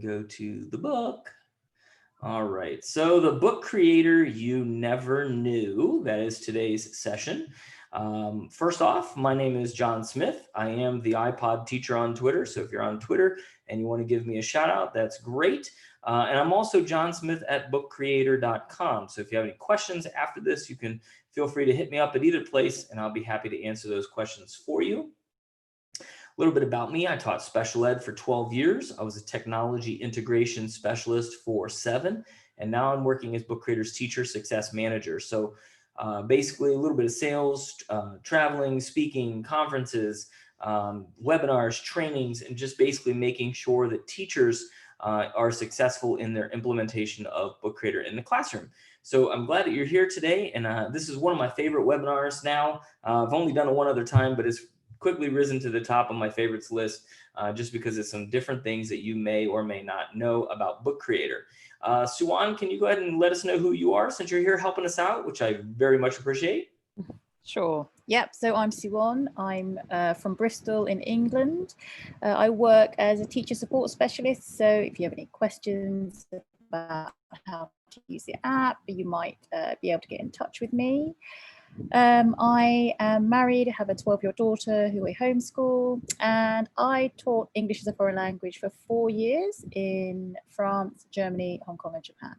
Go to the book. All right, so the book creator you never knew, that is today's session. First off, my name is Jon Smith. I am the iPod teacher on Twitter. So if you're on Twitter and you want to give me a shout out, that's great. And I'm also Jon Smith at bookcreator.com. So if you have any questions after this, you can feel free to hit me up at either place and I'll be happy to answer those questions for you. A little bit about me. I taught special ed for 12 years. I was a technology integration specialist for 7, and now I'm working as Book Creator's teacher success manager. So basically a little bit of sales, traveling, speaking, conferences, webinars, trainings, and just basically making sure that teachers are successful in their implementation of Book Creator in the classroom. So I'm glad that you're here today. And this is one of my favorite webinars now. I've only done it one other time, but it's quickly risen to the top of my favorites list just because it's some different things that you may or may not know about Book Creator. Suwan, can you go ahead and let us know who you are since you're here helping us out, which I very much appreciate? Sure. Yep. So I'm Suwan. I'm from Bristol in England. I work as a teacher support specialist. So if you have any questions about how to use the app, you might be able to get in touch with me. I am married, I have a 12-year-old daughter who I homeschool, and I taught English as a foreign language for 4 years in France, Germany, Hong Kong, and Japan.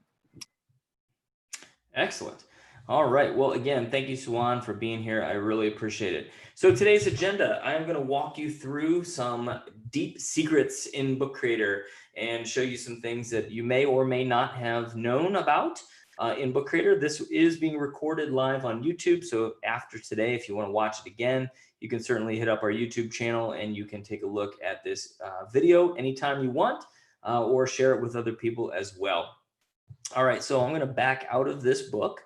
Excellent. All right. Well, again, thank you, Suwan, for being here. I really appreciate it. So today's agenda, I am going to walk you through some deep secrets in Book Creator and show you some things that you may or may not have known about. In Book Creator. This is being recorded live on YouTube. So after today, if you want to watch it again, you can certainly hit up our YouTube channel and you can take a look at this video anytime you want or share it with other people as well. All right, so I'm going to back out of this book.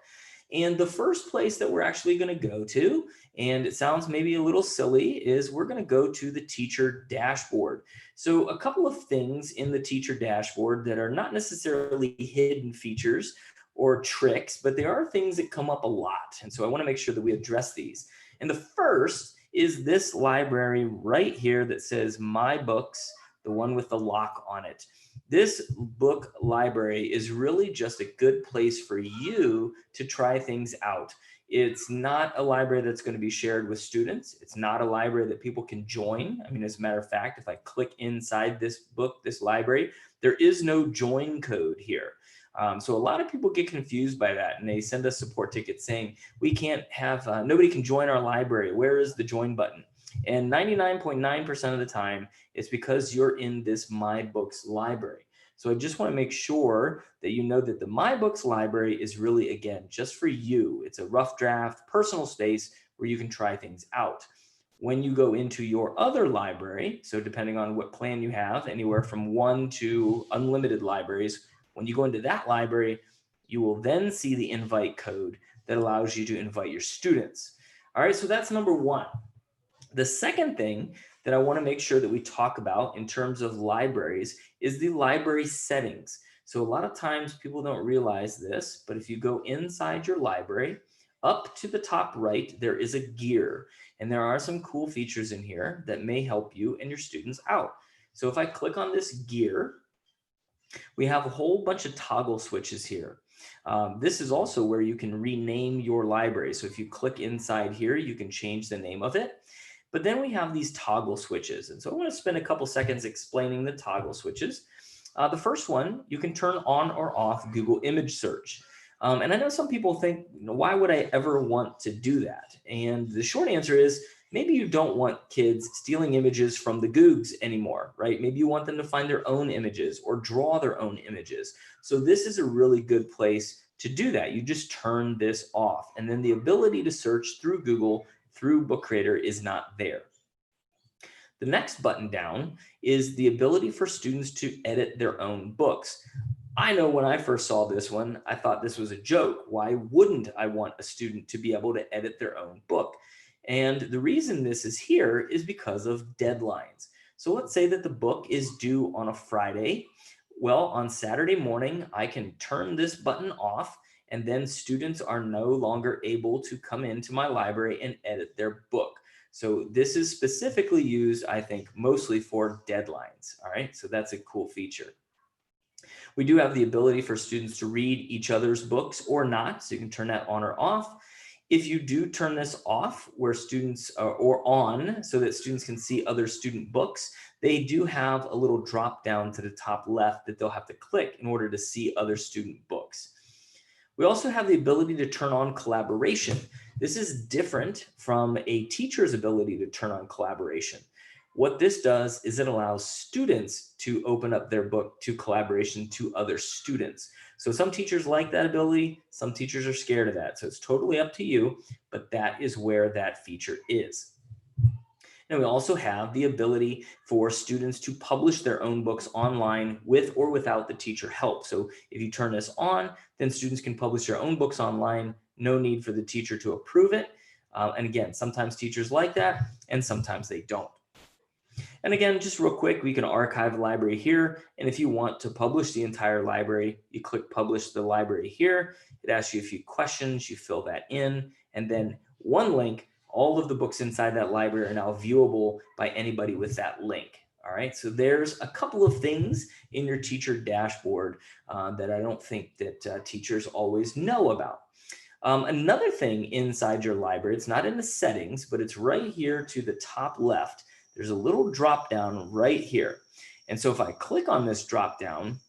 And the first place that we're actually going to go to, and it sounds maybe a little silly, is we're going to go to the teacher dashboard. So a couple of things in the teacher dashboard that are not necessarily hidden features or tricks, but they are things that come up a lot. And so I want to make sure that we address these. And the first is this library right here that says My Books, the one with the lock on it. This book library is really just a good place for you to try things out. It's not a library that's going to be shared with students. It's not a library that people can join. I mean, as a matter of fact, if I click inside this book, this library, there is no join code here. So a lot of people get confused by that and they send us support tickets saying, we can't have, nobody can join our library. Where is the join button? And 99.9% of the time, it's because you're in this My Books library. So I just want to make sure that you know that the My Books library is really, again, just for you. It's a rough draft, personal space where you can try things out. When you go into your other library, so depending on what plan you have, anywhere from 1 to unlimited libraries, when you go into that library, you will then see the invite code that allows you to invite your students. All right, so that's number 1. The second thing that I want to make sure that we talk about in terms of libraries is the library settings. So a lot of times people don't realize this, but if you go inside your library, up to the top right, there is a gear. And there are some cool features in here that may help you and your students out. So if I click on this gear, we have a whole bunch of toggle switches here. This is also where you can rename your library. So if you click inside here, you can change the name of it. But then we have these toggle switches. And so I want to spend a couple seconds explaining the toggle switches. The first one, you can turn on or off Google image search. And I know some people think, why would I ever want to do that? And the short answer is, maybe you don't want kids stealing images from the Googs anymore, right? Maybe you want them to find their own images or draw their own images. So this is a really good place to do that. You just turn this off. And then the ability to search through Google through Book Creator is not there. The next button down is the ability for students to edit their own books. I know when I first saw this one, I thought this was a joke. Why wouldn't I want a student to be able to edit their own book? And the reason this is here is because of deadlines. So let's say that the book is due on a Friday. Well, on Saturday morning, I can turn this button off, and then students are no longer able to come into my library and edit their book. So this is specifically used, I think, mostly for deadlines. All right, so that's a cool feature. We do have the ability for students to read each other's books or not, so you can turn that on or off. If you do turn this off where students or on so that students can see other student books, they do have a little drop down to the top left that they'll have to click in order to see other student books. We also have the ability to turn on collaboration. This is different from a teacher's ability to turn on collaboration. What this does is it allows students to open up their book to collaboration to other students. So some teachers like that ability, some teachers are scared of that. So it's totally up to you, but that is where that feature is. And we also have the ability for students to publish their own books online with or without the teacher help. So if you turn this on, then students can publish their own books online, no need for the teacher to approve it. And again, sometimes teachers like that and sometimes they don't. And again, just real quick, we can archive a library here. And if you want to publish the entire library, you click publish the library here. It asks you a few questions, you fill that in, and then one link, all of the books inside that library are now viewable by anybody with that link. All right, so there's a couple of things in your teacher dashboard that I don't think that teachers always know about. Another thing inside your library, it's not in the settings, but it's right here to the top left. There's a little drop down right here. And so if I click on this drop down,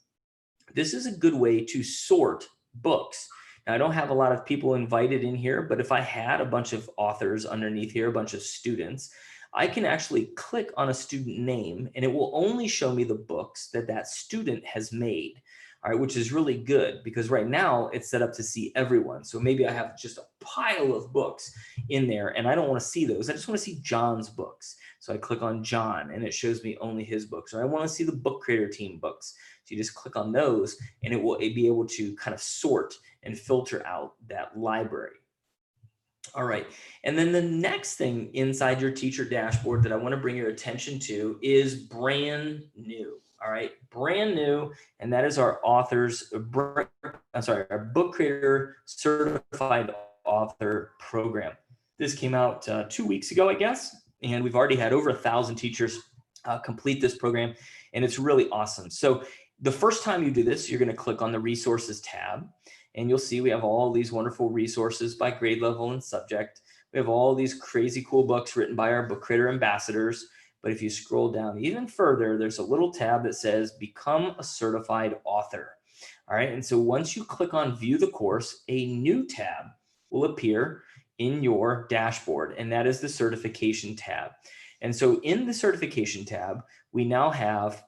this is a good way to sort books. Now, I don't have a lot of people invited in here, but if I had a bunch of authors underneath here, a bunch of students, I can actually click on a student name and it will only show me the books that that student has made. All right, which is really good because right now it's set up to see everyone. So maybe I have just a pile of books in there and I don't want to see those. I just want to see John's books. So I click on John and it shows me only his books. Or I want to see the book creator team books. So you just click on those and it will be able to kind of sort and filter out that library. All right, and then the next thing inside your teacher dashboard that I want to bring your attention to is brand new. All right, brand new, and that is our our book creator certified author program. This came out 2 weeks ago, I guess, and we've already had over 1,000 teachers complete this program, and it's really awesome. So the first time you do this, you're going to click on the resources tab, and you'll see we have all these wonderful resources by grade level and subject. We have all these crazy cool books written by our book creator ambassadors. But if you scroll down even further, there's a little tab that says become a certified author. All right. And so once you click on view the course, a new tab will appear in your dashboard, and that is the certification tab. And so in the certification tab, we now have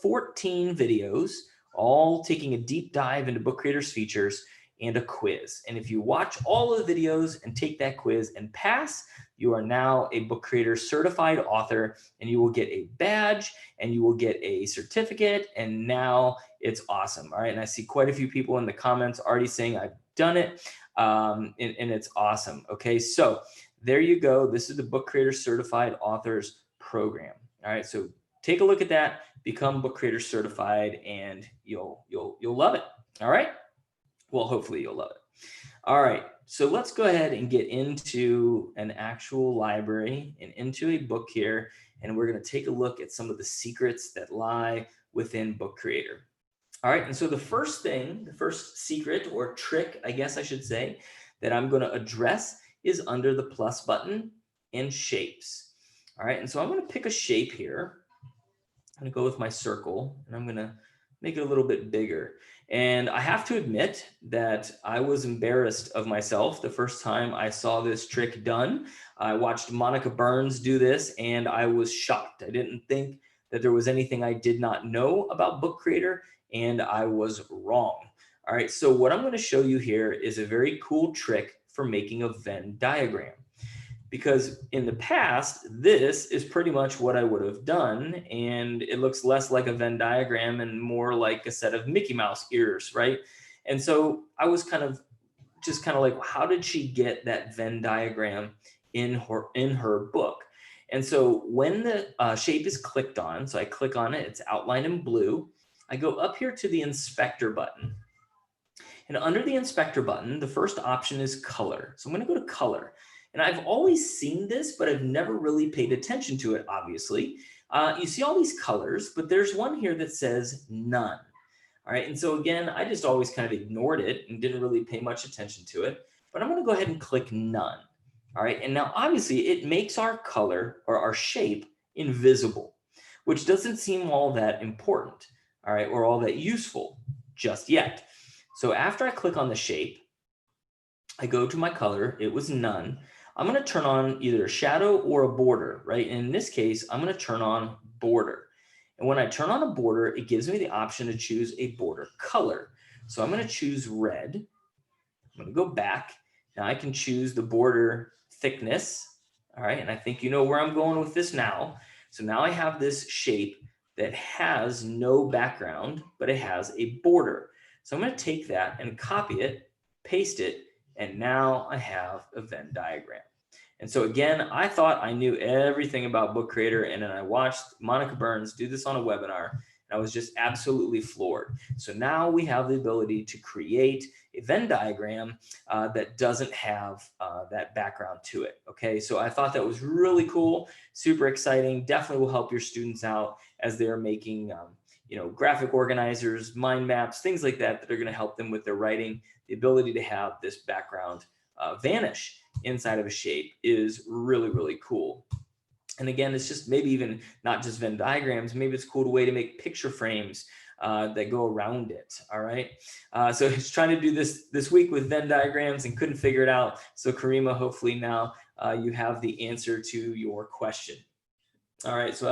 14 videos, all taking a deep dive into book creators features and a quiz. And if you watch all of the videos and take that quiz and pass, you are now a book creator certified author, and you will get a badge and you will get a certificate. And now it's awesome. All right. And I see quite a few people in the comments already saying I've done it. And it's awesome. Okay. So there you go. This is the book creator certified authors program. All right. So take a look at that, become book creator certified, and you'll love it. All right. Well, hopefully you'll love it. All right, so let's go ahead and get into an actual library and into a book here, and we're going to take a look at some of the secrets that lie within Book Creator. All right, and so the first thing, the first secret or trick, I guess I should say, that I'm going to address is under the plus button and shapes. All right, and so I'm going to pick a shape here. I'm going to go with my circle, and I'm going to make it a little bit bigger. And I have to admit that I was embarrassed of myself the first time I saw this trick done. I watched Monica Burns do this and I was shocked. I didn't think that there was anything I did not know about Book Creator, and I was wrong. All right, so what I'm going to show you here is a very cool trick for making a Venn diagram. Because in the past, this is pretty much what I would have done, and it looks less like a Venn diagram and more like a set of Mickey Mouse ears, right? And so I was kind of like, how did she get that Venn diagram in her book? And so when the shape is clicked on, so I click on it, it's outlined in blue. I go up here to the inspector button. And under the inspector button, the first option is color. So I'm going to go to color. And I've always seen this, but I've never really paid attention to it, obviously. You see all these colors, but there's one here that says none. All right, and so again, I just always kind of ignored it and didn't really pay much attention to it, but I'm going to go ahead and click none. All right, and now obviously it makes our color or our shape invisible, which doesn't seem all that important, all right, or all that useful just yet. So after I click on the shape, I go to my color, it was none. I'm going to turn on either a shadow or a border, right? And in this case, I'm going to turn on border. And when I turn on a border, it gives me the option to choose a border color. So I'm going to choose red. I'm going to go back. Now I can choose the border thickness. All right. And I think you know where I'm going with this now. So now I have this shape that has no background, but it has a border. So I'm going to take that and copy it, paste it, and now I have a Venn diagram. And so again, I thought I knew everything about Book Creator, and then I watched Monica Burns do this on a webinar, and I was just absolutely floored. So now we have the ability to create a Venn diagram that doesn't have that background to it. Okay, so I thought that was really cool, super exciting. Definitely will help your students out as they're making graphic organizers, mind maps, things like that that are going to help them with their writing. The ability to have this background vanish inside of a shape is really, really cool. And again, it's just maybe even not just Venn diagrams, maybe it's a cool way to make picture frames that go around it. All right. So he's trying to do this week with Venn diagrams and couldn't figure it out. So Karima, hopefully now you have the answer to your question. All right. So I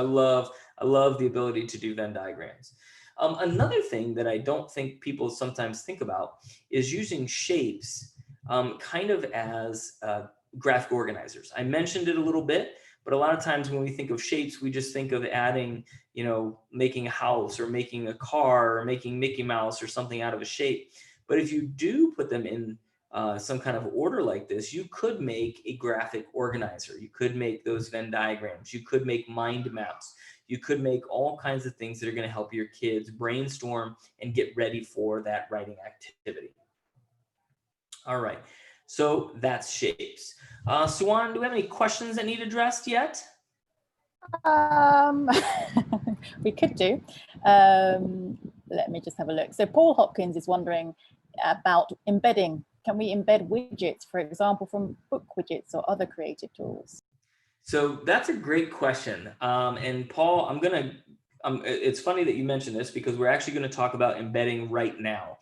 love the ability to do Venn diagrams. Another thing that I don't think people sometimes think about is using shapes kind of as graphic organizers. I mentioned it a little bit, but a lot of times when we think of shapes, we just think of adding, making a house or making a car or making Mickey Mouse or something out of a shape. But if you do put them in some kind of order like this, you could make a graphic organizer. You could make those Venn diagrams. You could make mind maps. You could make all kinds of things that are going to help your kids brainstorm and get ready for that writing activity. All right, so that's shapes. Suwan, do we have any questions that need addressed yet? We could do. Let me just have a look. So Paul Hopkins is wondering about embedding. Can we embed widgets, for example, from book widgets or other creative tools? So that's a great question. And Paul, it's funny that you mentioned this because we're actually going to talk about embedding right now.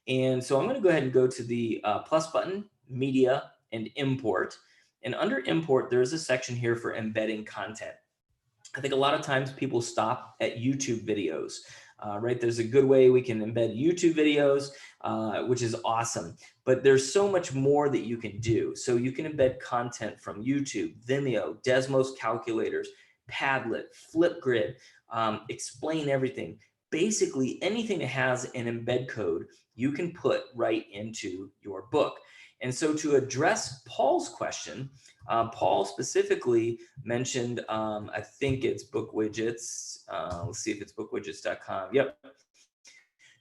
And so I'm going to go ahead and go to the plus button, media, and import. And under import, there's a section here for embedding content. I think a lot of times people stop at YouTube videos, right? There's a good way we can embed YouTube videos, which is awesome. But there's so much more that you can do. So you can embed content from YouTube, Vimeo, Desmos calculators, Padlet, Flipgrid, Explain Everything. Basically anything that has an embed code, you can put right into your book. And so to address Paul's question, Paul specifically mentioned, I think it's book widgets. Let's see if it's bookwidgets.com. Yep.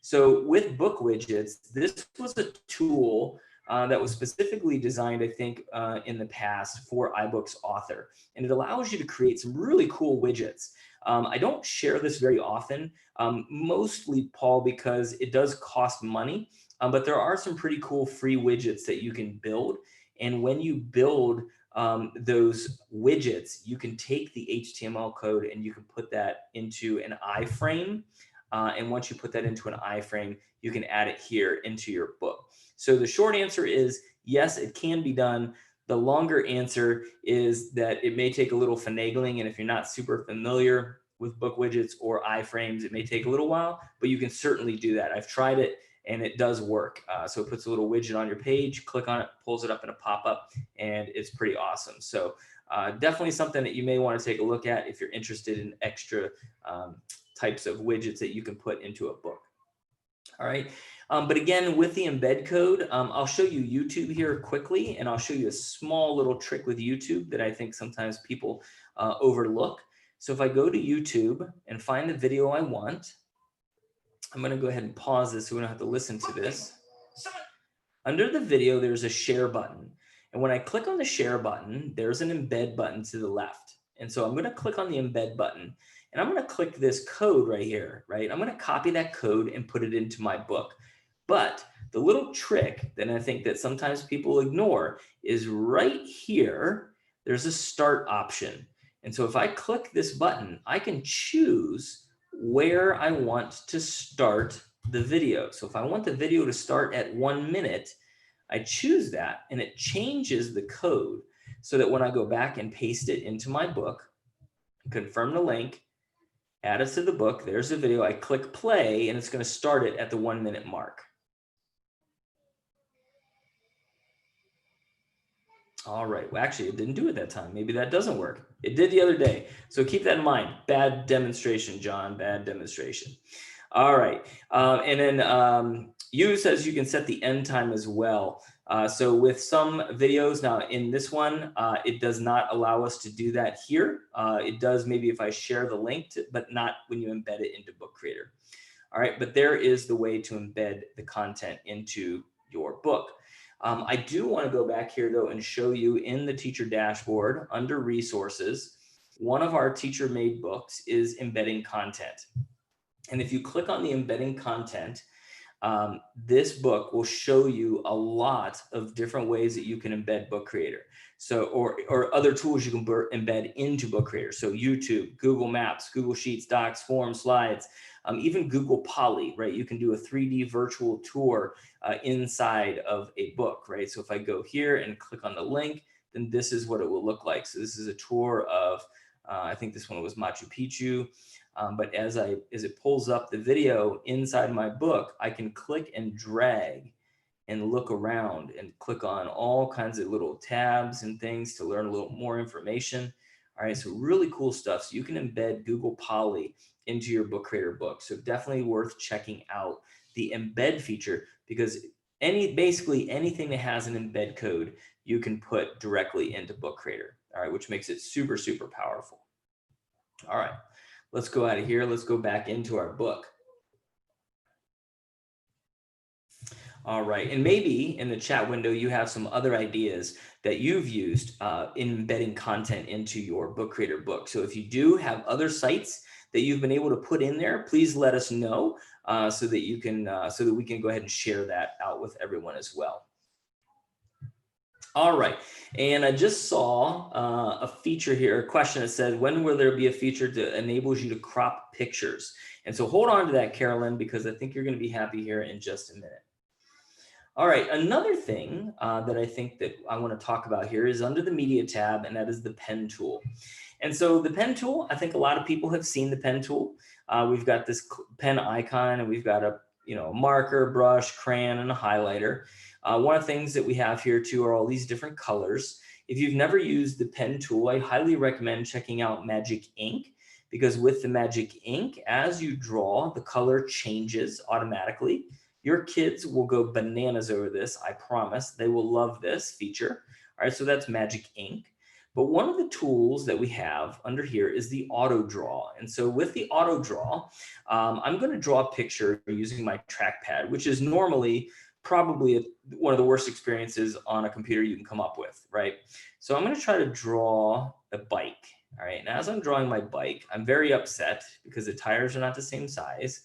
So with book widgets, this was a tool that was specifically designed, I think, in the past for iBooks Author. And it allows you to create some really cool widgets. I don't share this very often, mostly, Paul, because it does cost money. But there are some pretty cool free widgets that you can build. And when you build those widgets, you can take the HTML code and you can put that into an iframe. And once you put that into an iframe, you can add it here into your book. So the short answer is yes, it can be done. The longer answer is that it may take a little finagling. And if you're not super familiar with book widgets or iframes, it may take a little while, but you can certainly do that. I've tried it and it does work. So it puts a little widget on your page, click on it, pulls it up in a pop-up, and it's pretty awesome. So definitely something that you may want to take a look at if you're interested in extra types of widgets that you can put into a book. All right. But again, with the embed code, I'll show you YouTube here quickly, and I'll show you a small little trick with YouTube that I think sometimes people overlook. So if I go to YouTube and find the video I want, I'm going to go ahead and pause this so we don't have to listen to this. Under the video, there's a share button. And when I click on the share button, there's an embed button to the left. And so I'm going to click on the embed button. and I'm going to click this code right here, right? I'm going to copy that code and put it into my book. But the little trick that I think that sometimes people ignore is right here, there's a start option. And so if I click this button, I can choose where I want to start the video. So if I want the video to start at 1 minute, I choose that and it changes the code so that when I go back and paste it into my book, confirm the link, add it to the book, there's the video, I click play and it's going to start it at the 1 minute mark. All right, well, actually, it didn't do it that time. Maybe that doesn't work. It did the other day. So keep that in mind. Bad demonstration, John, bad demonstration. All right, and then you says you can set the end time as well. So with some videos, now in this one, it does not allow us to do that here. It does maybe if I share the link, but not when you embed it into Book Creator. All right, but there is the way to embed the content into your book. I do want to go back here though and show you in the teacher dashboard under resources, one of our teacher made books is Embedding Content. And if you click on the Embedding Content, this book will show you a lot of different ways that you can embed Book Creator. So, or other tools you can embed into Book Creator. So YouTube, Google Maps, Google Sheets, Docs, Forms, Slides, even Google Poly, right? You can do a 3D virtual tour inside of a book, right? So if I go here and click on the link, then this is what it will look like. So this is a tour of, I think this one was Machu Picchu. But as it pulls up the video inside my book, I can click and drag and look around and click on all kinds of little tabs and things to learn a little more information. All right, so really cool stuff. So you can embed Google Poly into your Book Creator book. So definitely worth checking out the embed feature, because basically anything that has an embed code, you can put directly into Book Creator. All right, which makes it super, super powerful. All right. Let's go out of here. Let's go back into our book. All right, and maybe in the chat window, you have some other ideas that you've used in embedding content into your Book Creator book. So if you do have other sites that you've been able to put in there, please let us know so that you can, so that we can go ahead and share that out with everyone as well. All right, and I just saw a feature here, a question that said, when will there be a feature that enables you to crop pictures? And so hold on to that, Carolyn, because I think you're going to be happy here in just a minute. All right, another thing that I think that I want to talk about here is under the media tab, and that is the pen tool. And so the pen tool, I think a lot of people have seen the pen tool. We've got this pen icon, and we've got a marker, brush, crayon, and a highlighter. One of the things that we have here too are all these different colors. If you've never used the pen tool, I highly recommend checking out Magic Ink, because with the Magic Ink, as you draw, the color changes automatically. Your kids will go bananas over this, I promise. They will love this feature. All right, so that's Magic Ink. But one of the tools that we have under here is the auto draw. And so with the auto draw, I'm going to draw a picture using my trackpad, which is normally probably one of the worst experiences on a computer you can come up with, right? So I'm going to try to draw a bike. All right, and as I'm drawing my bike, I'm very upset because the tires are not the same size.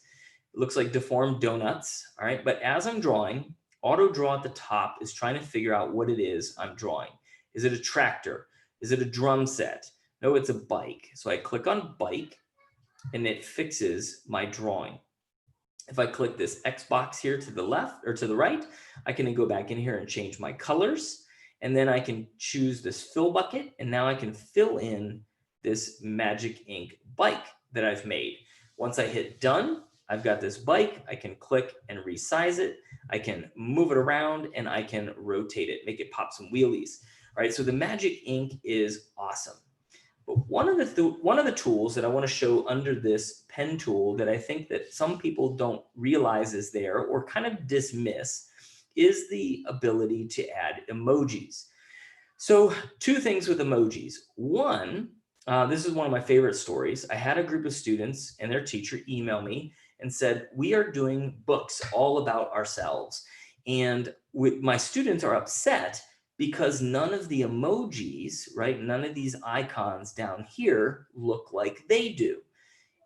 It looks like deformed donuts. All right, but as I'm drawing, auto draw at the top is trying to figure out what it is I'm drawing. Is it a tractor? Is it a drum set? No, it's a bike. So I click on bike and it fixes my drawing. If I click this X box here to the left or to the right, I can go back in here and change my colors. And then I can choose this fill bucket. And now I can fill in this Magic Ink bike that I've made. Once I hit done, I've got this bike. I can click and resize it. I can move it around and I can rotate it, make it pop some wheelies. All right, so the Magic Ink is awesome. But one of the tools that I want to show under this pen tool that I think that some people don't realize is there or kind of dismiss is the ability to add emojis. So two things with emojis. One, this is one of my favorite stories. I had a group of students and their teacher email me and said, we are doing books all about ourselves. And my students are upset because none of the emojis, right? None of these icons down here look like they do.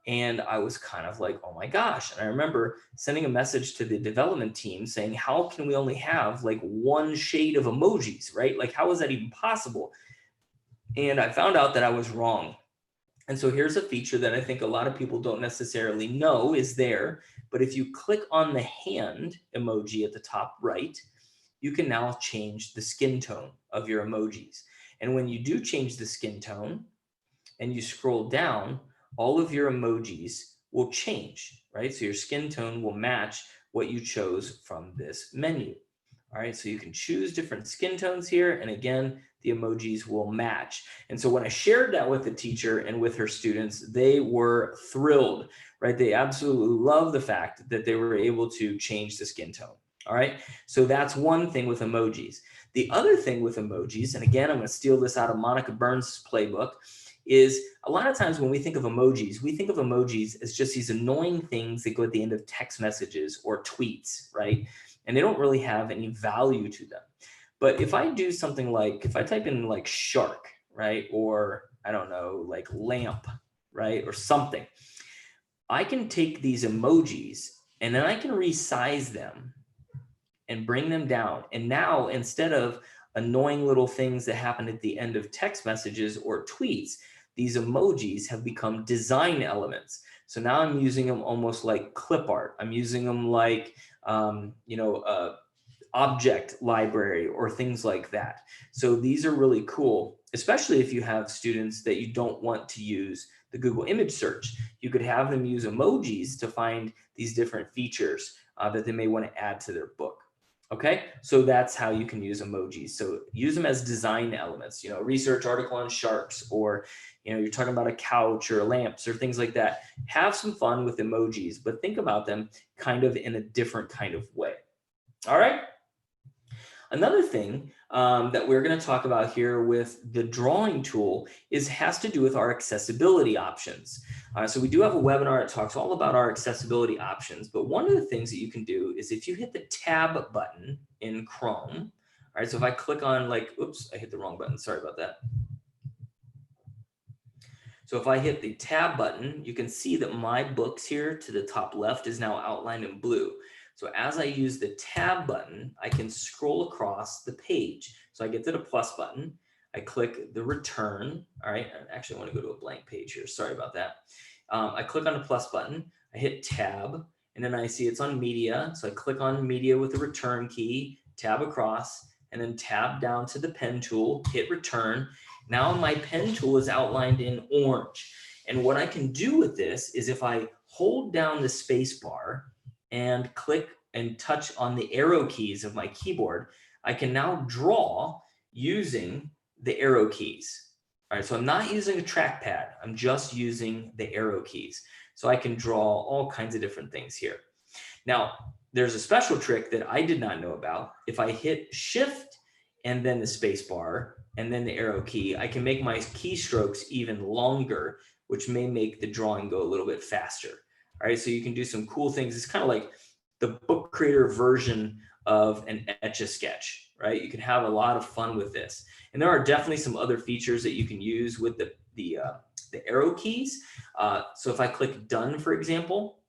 And I was kind of like, oh my gosh. And I remember sending a message to the development team saying, how can we only have like one shade of emojis, right? Like, how is that even possible? And I found out that I was wrong. And so here's a feature that I think a lot of people don't necessarily know is there. But if you click on the hand emoji at the top right, you can now change the skin tone of your emojis. And when you do change the skin tone and you scroll down, all of your emojis will change, right? So your skin tone will match what you chose from this menu. All right, so you can choose different skin tones here. And again, the emojis will match. And so when I shared that with the teacher and with her students, they were thrilled, right? They absolutely love the fact that they were able to change the skin tone. All right, so that's one thing with emojis. The other thing with emojis, and again, I'm going to steal this out of Monica Burns' playbook, is a lot of times when we think of emojis, we think of emojis as just these annoying things that go at the end of text messages or tweets, right? And they don't really have any value to them. But if I do something like, if I type in like shark, right? Or I don't know, like lamp, right? Or something, I can take these emojis and then I can resize them and bring them down. And now instead of annoying little things that happen at the end of text messages or tweets, these emojis have become design elements. So now I'm using them almost like clip art. I'm using them like, object library or things like that. So these are really cool, especially if you have students that you don't want to use the Google image search. You could have them use emojis to find these different features that they may want to add to their book. Okay, so that's how you can use emojis. So use them as design elements, research article on sharks, or, you're talking about a couch or lamps or things like that. Have some fun with emojis, but think about them kind of in a different kind of way. All right. Another thing that we're going to talk about here with the drawing tool has to do with our accessibility options. So we do have a webinar that talks all about our accessibility options, but one of the things that you can do is if you hit the tab button in Chrome, all right, so if I click on oops, I hit the wrong button, sorry about that. So if I hit the tab button, you can see that my books here to the top left is now outlined in blue. So as I use the tab button, I can scroll across the page. So I get to the plus button, I click the return. All right, I actually want to go to a blank page here. Sorry about that. I click on the plus button, I hit tab, and then I see it's on media. So I click on media with the return key, tab across, and then tab down to the pen tool, hit return. Now my pen tool is outlined in orange. And what I can do with this is if I hold down the space bar and click and touch on the arrow keys of my keyboard, I can now draw using the arrow keys. All right, so I'm not using a trackpad. I'm just using the arrow keys. So I can draw all kinds of different things here. Now, there's a special trick that I did not know about. If I hit Shift and then the space bar and then the arrow key, I can make my keystrokes even longer, which may make the drawing go a little bit faster. All right, so you can do some cool things. It's kind of like the book creator version of an Etch-a-Sketch, right? You can have a lot of fun with this. And there are definitely some other features that you can use with the arrow keys. So if I click done, for example,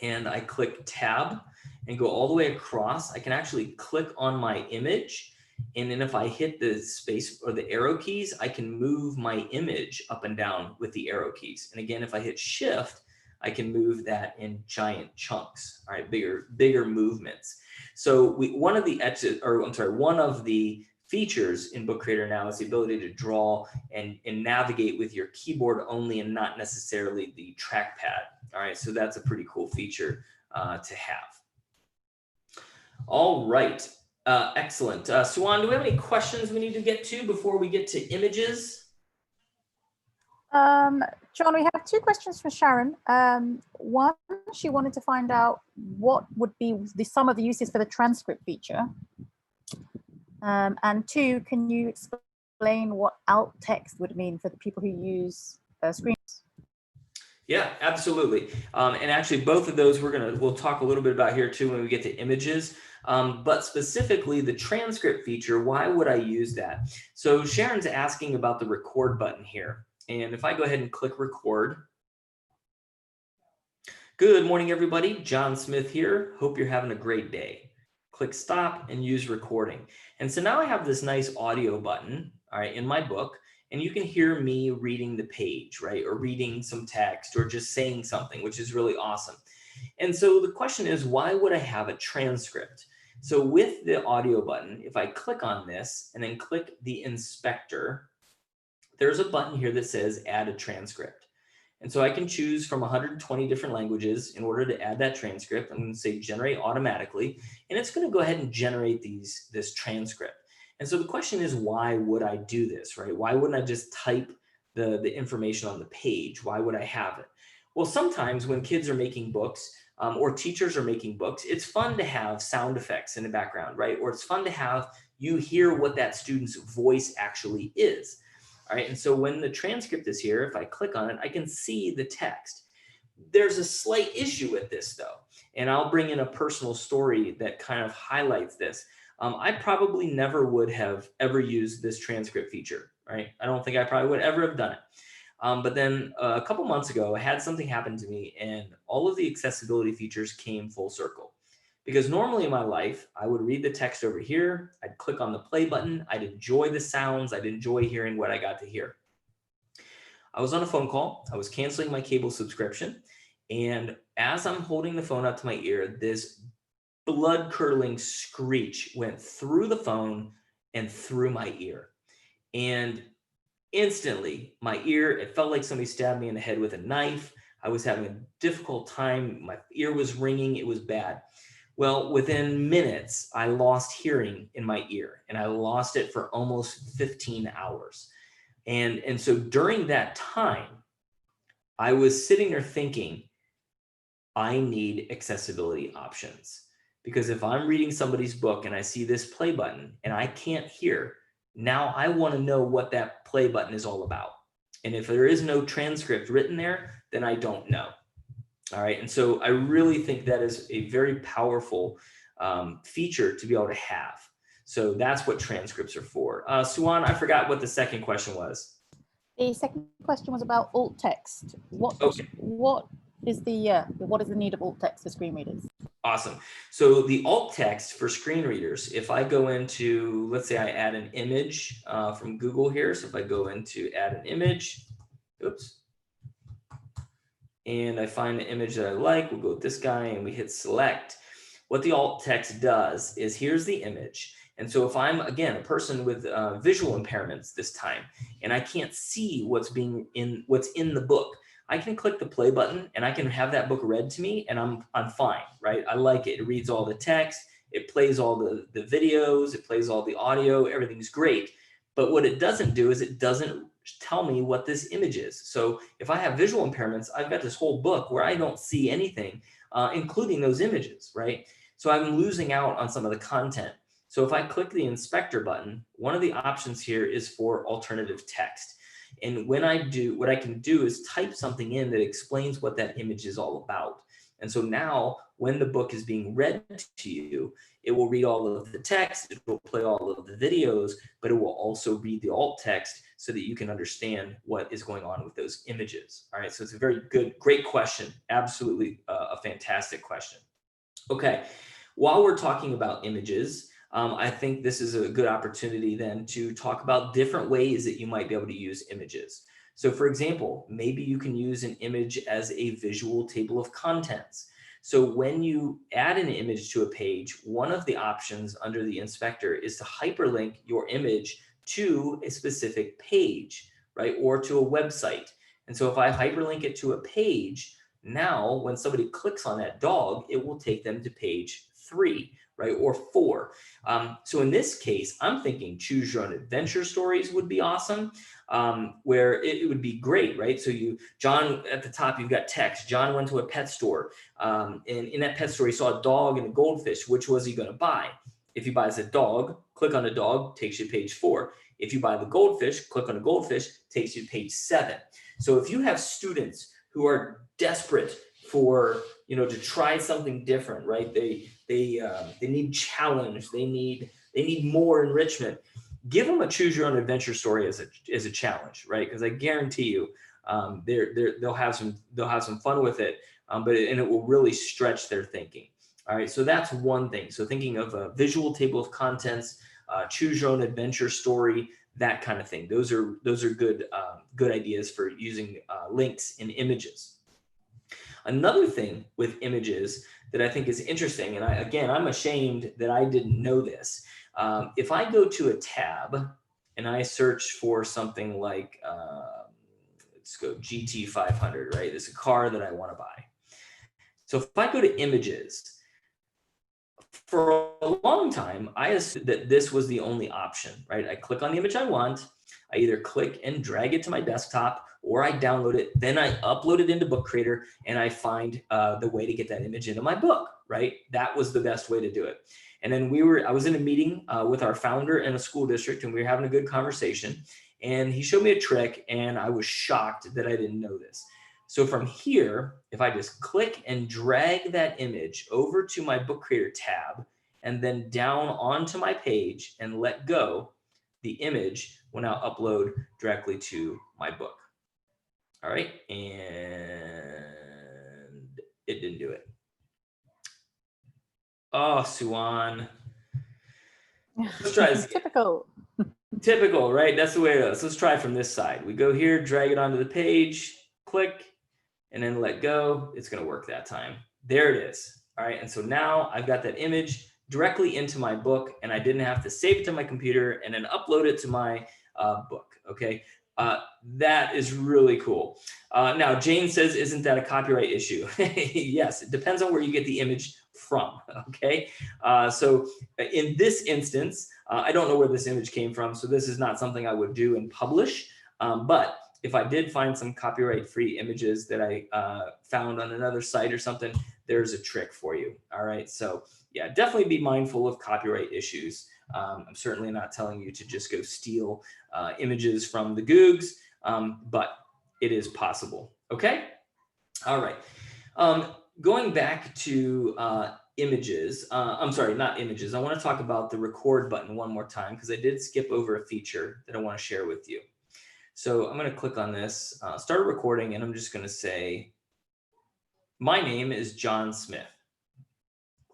and I click tab and go all the way across, I can actually click on my image. And then if I hit the space or the arrow keys, I can move my image up and down with the arrow keys. And again, if I hit Shift, I can move that in giant chunks, all right, bigger movements. So one of the features in Book Creator now is the ability to draw and navigate with your keyboard only and not necessarily the trackpad. All right, so that's a pretty cool feature to have. All right, excellent. Suwan, do we have any questions we need to get to before we get to images? John, we have two questions from Sharon. One, she wanted to find out what would be some of the uses for the transcript feature. And two, can you explain what alt text would mean for the people who use screens? Yeah, absolutely. And actually both of those we'll talk a little bit about here too when we get to images. But specifically the transcript feature, why would I use that? So Sharon's asking about the record button here. And if I go ahead and click record, Good morning, everybody. Jon Smith here. Hope you're having a great day. Click stop and use recording. And so now I have this nice audio button, all right, in my book, and you can hear me reading the page, right, or reading some text or just saying something, which is really awesome. And so the question is, why would I have a transcript? So with the audio button, if I click on this and then click the inspector, there's a button here that says add a transcript. And so I can choose from 120 different languages in order to add that transcript. I'm going to say generate automatically, and it's going to go ahead and generate this transcript. And so the question is, why would I do this, right? Why wouldn't I just type the information on the page? Why would I have it? Well, sometimes when kids are making books or teachers are making books, it's fun to have sound effects in the background, right? Or it's fun to have you hear what that student's voice actually is. All right, and so when the transcript is here, if I click on it, I can see the text. There's a slight issue with this though, and I'll bring in a personal story that kind of highlights this. I probably never would have ever used this transcript feature, right? I don't think I probably would ever have done it. But then a couple months ago, I had something happen to me and all of the accessibility features came full circle. Because normally in my life, I would read the text over here, I'd click on the play button, I'd enjoy the sounds, I'd enjoy hearing what I got to hear. I was on a phone call, I was canceling my cable subscription, and as I'm holding the phone up to my ear, this blood-curdling screech went through the phone and through my ear. And instantly, my ear, it felt like somebody stabbed me in the head with a knife. I was having a difficult time, my ear was ringing, it was bad. Well, within minutes, I lost hearing in my ear, and I lost it for almost 15 hours. And so during that time, I was sitting there thinking, I need accessibility options. Because if I'm reading somebody's book and I see this play button and I can't hear, now I want to know what that play button is all about. And if there is no transcript written there, then I don't know. All right, and so I really think that is a very powerful feature to be able to have. So that's what transcripts are for. Suwan, I forgot what the second question was. The second question was about alt text. What is the need of alt text for screen readers? Awesome. So the alt text for screen readers, if I go into, let's say I add an image from Google here. So if I go into add an image, oops. And I find the image that I like, we'll go with this guy and we hit select. What the alt text does is here's the image. And so if I'm, again, a person with visual impairments this time, and I can't see what's in the book, I can click the play button and I can have that book read to me and I'm fine, right? I like it. It reads all the text, it plays all the videos, it plays all the audio, everything's great. But what it doesn't do is it doesn't tell me what this image is. So if I have visual impairments, I've got this whole book where I don't see anything, including those images, right? So I'm losing out on some of the content. So if I click the inspector button, one of the options here is for alternative text. And when I do, what I can do is type something in that explains what that image is all about. And so now when the book is being read to you, it will read all of the text, it will play all of the videos, but it will also read the alt text so that you can understand what is going on with those images. All right, so it's a very good, great question. Absolutely a fantastic question. Okay, while we're talking about images, I think this is a good opportunity then to talk about different ways that you might be able to use images. So for example, maybe you can use an image as a visual table of contents. So when you add an image to a page, one of the options under the inspector is to hyperlink your image to a specific page, right? Or to a website. And so if I hyperlink it to a page, now when somebody clicks on that dog, it will take them to page 3, right? Or 4. So in this case, I'm thinking choose your own adventure stories would be awesome, where it would be great, right? So John, at the top, you've got text. John went to a pet store, and in that pet store, he saw a dog and a goldfish. Which was he going to buy? If he buys a dog, click on the dog, takes you to page 4. If you buy the goldfish, click on the goldfish, takes you to page 7. So if you have students who are desperate for, to try something different, right? They need challenge. They need more enrichment. Give them a choose your own adventure story as a challenge, right? Because I guarantee you, they'll have some fun with it. and it will really stretch their thinking. All right, so that's one thing. So thinking of a visual table of contents, choose your own adventure story, that kind of thing. Those are good good ideas for using links in images. Another thing with images that I think is interesting, and I'm ashamed that I didn't know this. If I go to a tab and I search for something like, let's go GT 500, right? This is a car that I want to buy. So if I go to images, for a long time, I assumed that this was the only option, right? I click on the image I want. I either click and drag it to my desktop, or I download it, then I upload it into Book Creator, and I find the way to get that image into my book, right? That was the best way to do it. And then I was in a meeting with our founder in a school district, and we were having a good conversation, and he showed me a trick, and I was shocked that I didn't know this. So from here, if I just click and drag that image over to my Book Creator tab, and then down onto my page and let go, the image will now upload directly to my book. All right, and it didn't do it. Oh, Suwan. Let's try this again. Typical, right? That's the way it is. Let's try from this side. We go here, drag it onto the page, click, and then let go. It's going to work that time. There it is. All right, and so now I've got that image directly into my book, and I didn't have to save it to my computer and then upload it to my book. Okay. That is really cool. Now, Jane says, isn't that a copyright issue? Yes, it depends on where you get the image from, okay? So in this instance, I don't know where this image came from, so this is not something I would do and publish, but if I did find some copyright-free images that I found on another site or something, there's a trick for you, all right? So yeah, definitely be mindful of copyright issues. I'm certainly not telling you to just go steal images from the Googs, but it is possible. Okay. All right. Going back to images. I'm sorry, not images. I want to talk about the record button one more time because I did skip over a feature that I want to share with you. So I'm going to click on this, start recording, and I'm just going to say, my name is Jon Smith.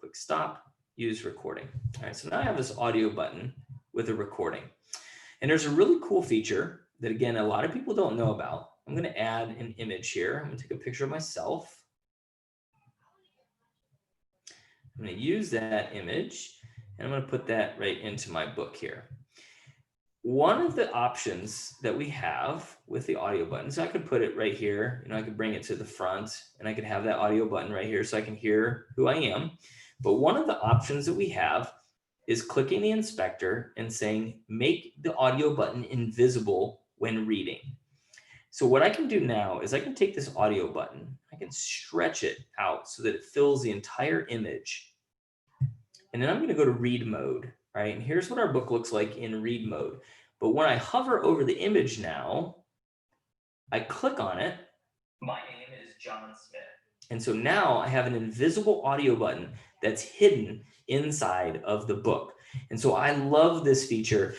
Click stop. Use recording. All right, so now I have this audio button with a recording. And there's a really cool feature that, again, a lot of people don't know about. I'm going to add an image here. I'm going to take a picture of myself. I'm going to use that image, and I'm going to put that right into my book here. One of the options that we have with the audio button, so I could put it right here. You know, I could bring it to the front, and I could have that audio button right here so I can hear who I am. But one of the options that we have is clicking the inspector and saying, make the audio button invisible when reading. So what I can do now is I can take this audio button, I can stretch it out so that it fills the entire image. And then I'm going to go to read mode, right? And here's what our book looks like in read mode. But when I hover over the image now, I click on it. My name is Jon Smith. And so now I have an invisible audio button that's hidden inside of the book. And so I love this feature,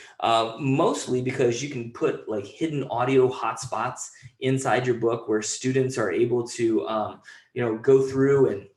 mostly because you can put like hidden audio hotspots inside your book where students are able to, go through and,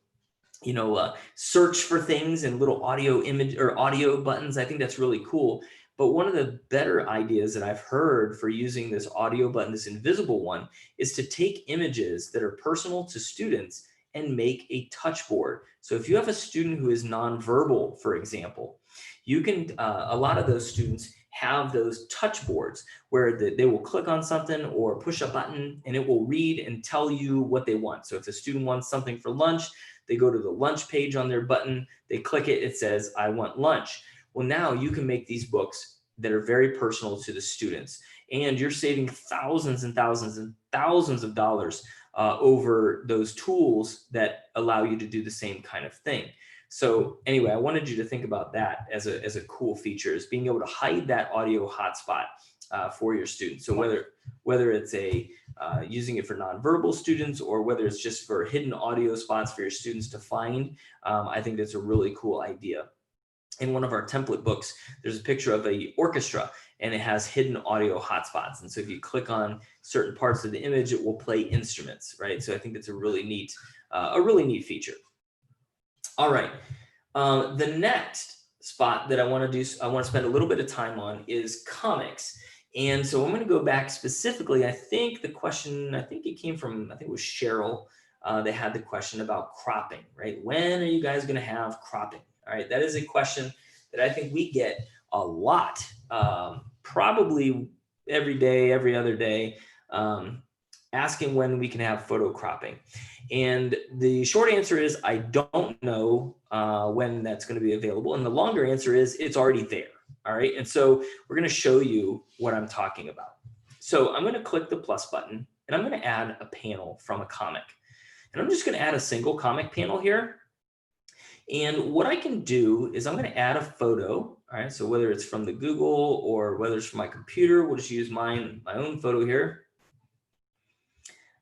search for things and little audio image or audio buttons. I think that's really cool. But one of the better ideas that I've heard for using this audio button, this invisible one, is to take images that are personal to students and make a touch board. So if you have a student who is nonverbal, for example, you can, a lot of those students have those touch boards where they will click on something or push a button and it will read and tell you what they want. So if the student wants something for lunch, they go to the lunch page on their button, they click it, it says, I want lunch. Well, now you can make these books that are very personal to the students, and you're saving thousands and thousands and thousands of dollars over those tools that allow you to do the same kind of thing. So anyway, I wanted you to think about that as a cool feature, is being able to hide that audio hotspot for your students. So whether it's using it for nonverbal students or whether it's just for hidden audio spots for your students to find, I think that's a really cool idea. In one of our template books, there's a picture of an orchestra and it has hidden audio hotspots. And so if you click on certain parts of the image, it will play instruments, right? So I think that's a really neat a really neat feature. All right, the next spot that I want to spend a little bit of time on is comics. And so I'm going to go back specifically. I think the question, it came from, I think it was Cheryl. They had the question about cropping, right? When are you guys going to have cropping? All right, that is a question that I think we get a lot, probably every day, every other day, asking when we can have photo cropping. And the short answer is I don't know when that's going to be available. And the longer answer is it's already there. All right. And so we're going to show you what I'm talking about. So I'm going to click the plus button and I'm going to add a panel from a comic. And I'm just going to add a single comic panel here. And what I can do is I'm going to add a photo. All right. So whether it's from the Google or whether it's from my computer, we'll just use my own photo here.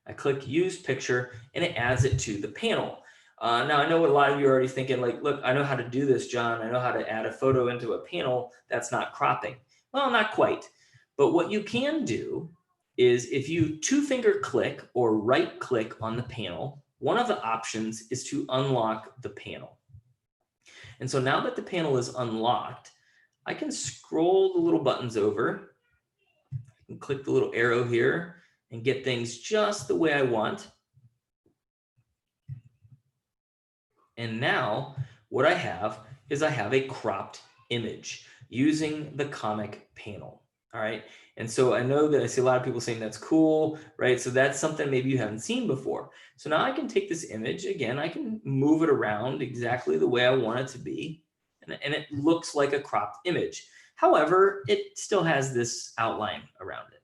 I click use picture and it adds it to the panel. Now I know a lot of you are already thinking like, look, I know how to do this, John. I know how to add a photo into a panel. That's not cropping. Well, not quite. But what you can do is if you two-finger click or right click on the panel, one of the options is to unlock the panel. And so now that the panel is unlocked, I can scroll the little buttons over and click the little arrow here and get things just the way I want. And now what I have is I have a cropped image using the comic panel. All right. And so I know that I see a lot of people saying that's cool, right? So that's something maybe you haven't seen before. So now I can take this image again, I can move it around exactly the way I want it to be. And it looks like a cropped image. However, it still has this outline around it.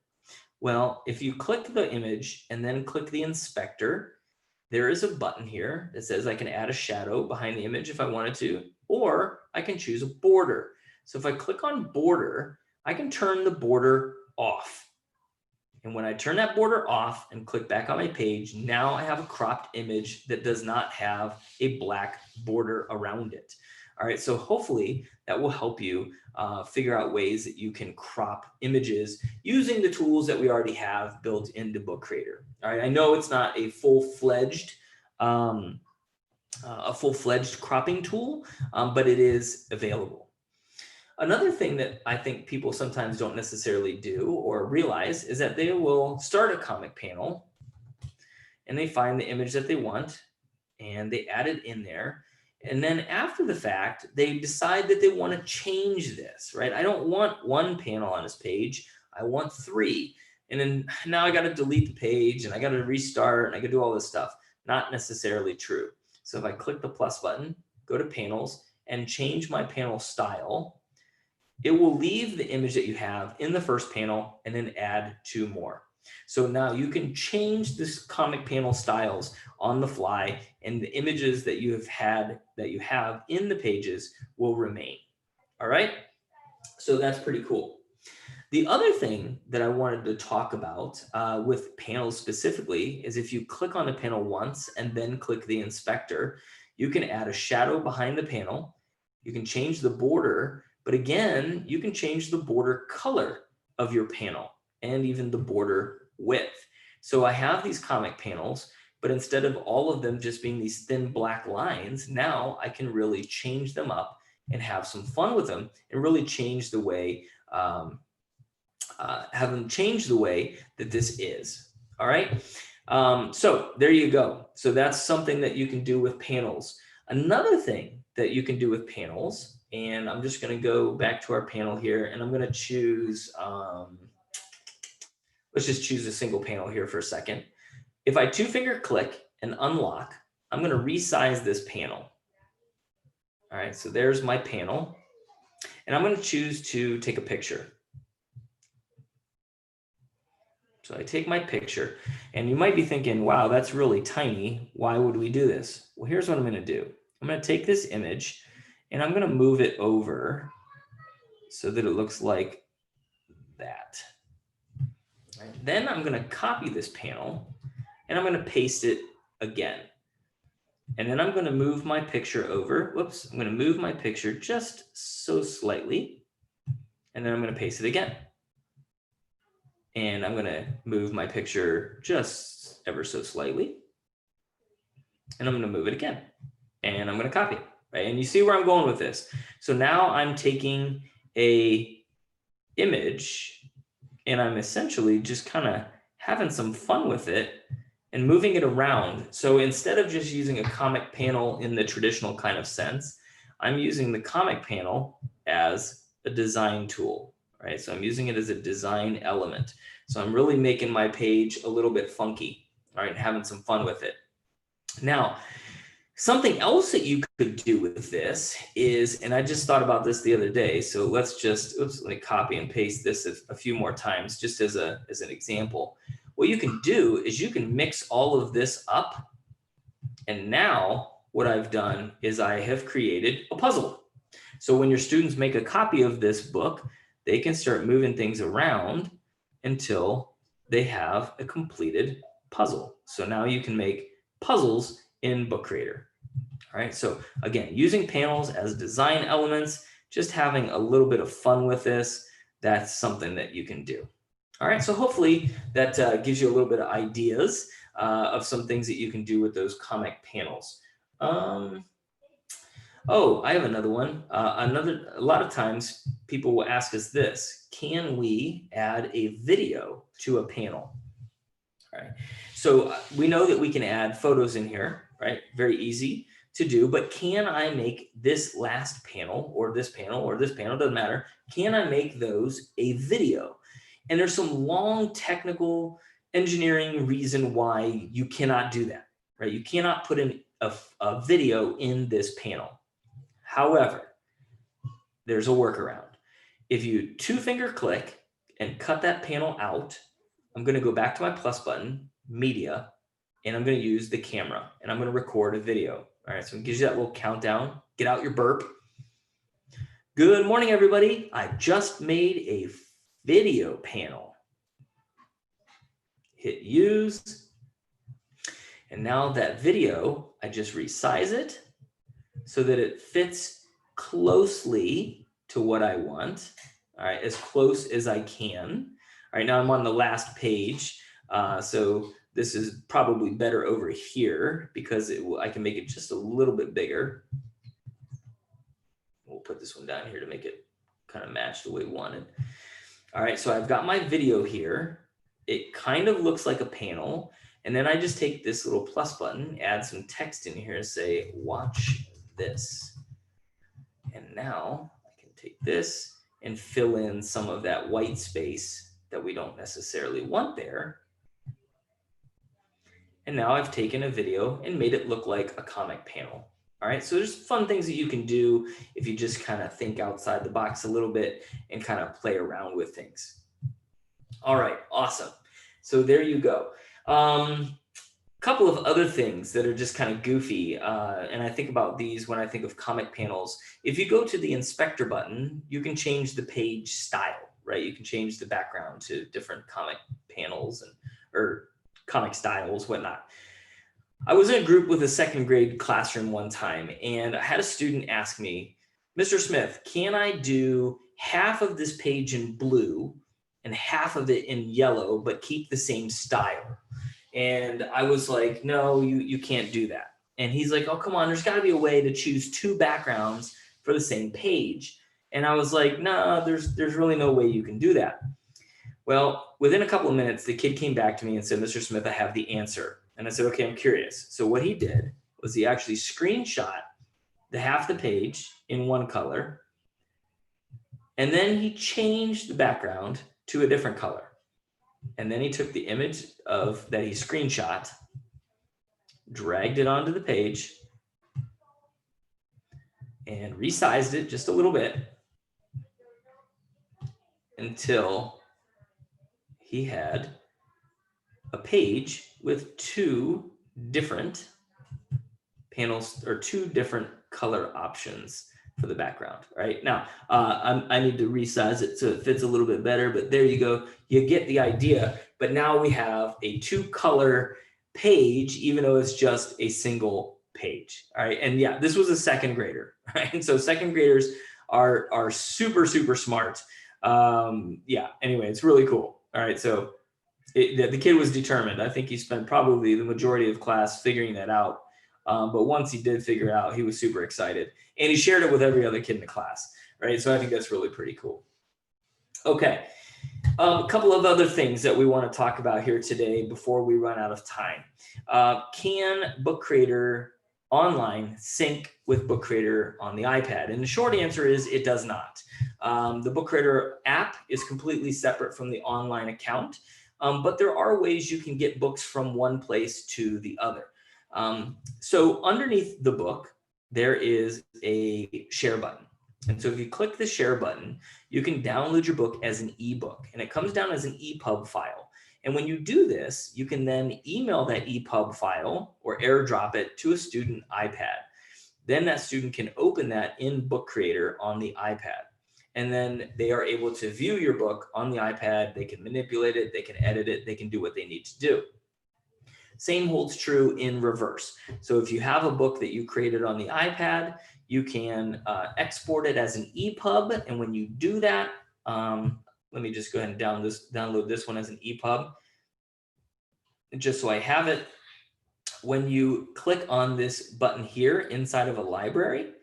Well, if you click the image and then click the inspector, there is a button here that says I can add a shadow behind the image if I wanted to, or I can choose a border. So if I click on border, I can turn the border off. And when I turn that border off and click back on my page, now I have a cropped image that does not have a black border around it. All right, so hopefully that will help you figure out ways that you can crop images using the tools that we already have built into Book Creator. All right, I know it's not a full-fledged cropping tool, but it is available. Another thing that I think people sometimes don't necessarily do or realize is that they will start a comic panel and they find the image that they want and they add it in there. And then after the fact, they decide that they want to change this, right? I don't want one panel on this page. I want 3. And then now I got to delete the page and I got to restart and I got to do all this stuff. Not necessarily true. So if I click the plus button, go to panels and change my panel style, it will leave the image that you have in the first panel and then add 2 more. So now you can change this comic panel styles on the fly, and the images that you have in the pages will remain. All right. So that's pretty cool. The other thing that I wanted to talk about with panels specifically is if you click on the panel once and then click the inspector, you can add a shadow behind the panel. You can change the border, but again, you can change the border color of your panel and even the border width. So I have these comic panels, but instead of all of them just being these thin black lines, now I can really change them up and have some fun with them and really change the way, have them change the way that this is. All right. So there you go. So that's something that you can do with panels. Another thing that you can do with panels, and I'm just going to go back to our panel here and I'm going to choose, let's just choose a single panel here for a second. If I 2-finger click and unlock, I'm going to resize this panel. All right, so there's my panel. And I'm going to choose to take a picture. So I take my picture, and you might be thinking, wow, that's really tiny. Why would we do this? Well, here's what I'm going to do. I'm going to take this image, and I'm going to move it over so that it looks like that. Right. Then I'm going to copy this panel, and I'm going to paste it again. And then I'm going to move my picture over. Whoops, I'm going to move my picture just so slightly. And then I'm going to paste it again. And I'm going to move my picture just ever so slightly. and I'm going to move it again, and I'm going to copy it, right? And you see where I'm going with this. So now I'm taking a image and I'm essentially just kind of having some fun with it and moving it around. So instead of just using a comic panel in the traditional kind of sense, I'm using the comic panel as a design tool, right? So I'm using it as a design element. So I'm really making my page a little bit funky, all right, having some fun with it. Now, something else that you could do with this is, and I just thought about this the other day, so let's just, let me copy and paste this a few more times just as an example. What you can do is you can mix all of this up, and now what I've done is I have created a puzzle. So when your students make a copy of this book, they can start moving things around until they have a completed puzzle. So now you can make puzzles in Book Creator. All right, so again, using panels as design elements, just having a little bit of fun with this, that's something that you can do. All right, so hopefully that gives you a little bit of ideas of some things that you can do with those comic panels. Oh, I have another one. A lot of times people will ask us this: can we add a video to a panel? All right, so we know that we can add photos in here, right? Very easy to do, but can I make this last panel or this panel or this panel, doesn't matter. Can I make those a video? And there's some long technical engineering reason why you cannot do that, right? You cannot put in a video in this panel. However, there's a workaround. If you two-finger click and cut that panel out, I'm going to go back to my plus button, media, and I'm going to use the camera, and I'm going to record a video. All right, so it gives you that little countdown. Get out your burp. Good morning, everybody. I just made a video panel. Hit use. And now that video, I just resize it so that it fits closely to what I want. All right, as close as I can. All right, now I'm on the last page. So this is probably better over here because I can make it just a little bit bigger. We'll put this one down here to make it kind of match the way we wanted. All right, so I've got my video here. It kind of looks like a panel. And then I just take this little plus button, add some text in here, say, watch this. And now I can take this and fill in some of that white space that we don't necessarily want there. And now I've taken a video and made it look like a comic panel. All right, so there's fun things that you can do if you just kind of think outside the box a little bit and kind of play around with things. All right, awesome. So there you go. Couple of other things that are just kind of goofy, and I think about these when I think of comic panels. If you go to the inspector button, you can change the page style, right? You can change the background to different comic panels or comic styles, whatnot. I was in a group with a second grade classroom one time, and I had a student ask me, Mr. Smith, can I do half of this page in blue and half of it in yellow, but keep the same style? And I was like, no, you can't do that. And he's like, oh, come on, there's got to be a way to choose two backgrounds for the same page. And I was like, no, there's really no way you can do that. Well, within a couple of minutes, the kid came back to me and said, Mr. Smith, I have the answer. And I said, okay, I'm curious. So what he did was he actually screenshot the half the page in one color, and then he changed the background to a different color. And then he took the image that he screenshot, dragged it onto the page, and resized it just a little bit until he had a page with two different panels or two different color options for the background. Right now, I need to resize it so it fits a little bit better, but there you go. You get the idea. But now we have a two-color page, even though it's just a single page. All right, and yeah, this was a second grader, right? And so second graders are super, super smart. Yeah, anyway, it's really cool. All right, so the kid was determined. I think he spent probably the majority of class figuring that out. But once he did figure it out, he was super excited. And he shared it with every other kid in the class, right? So I think that's really pretty cool. Okay, a couple of other things that we want to talk about here today before we run out of time. Can Book Creator Online sync with Book Creator on the iPad? And the short answer is it does not. The Book Creator app is completely separate from the online account, but there are ways you can get books from one place to the other. So underneath the book, there is a share button. And so if you click the share button, you can download your book as an ebook, and it comes down as an EPUB file. And when you do this, you can then email that EPUB file or airdrop it to a student iPad. Then that student can open that in Book Creator on the iPad. And then they are able to view your book on the iPad. They can manipulate it, they can edit it, they can do what they need to do. Same holds true in reverse. So if you have a book that you created on the iPad, you can export it as an EPUB. And when you do that, let me just go ahead and download this one as an EPUB. Just so I have it, when you click on this button here inside of a library,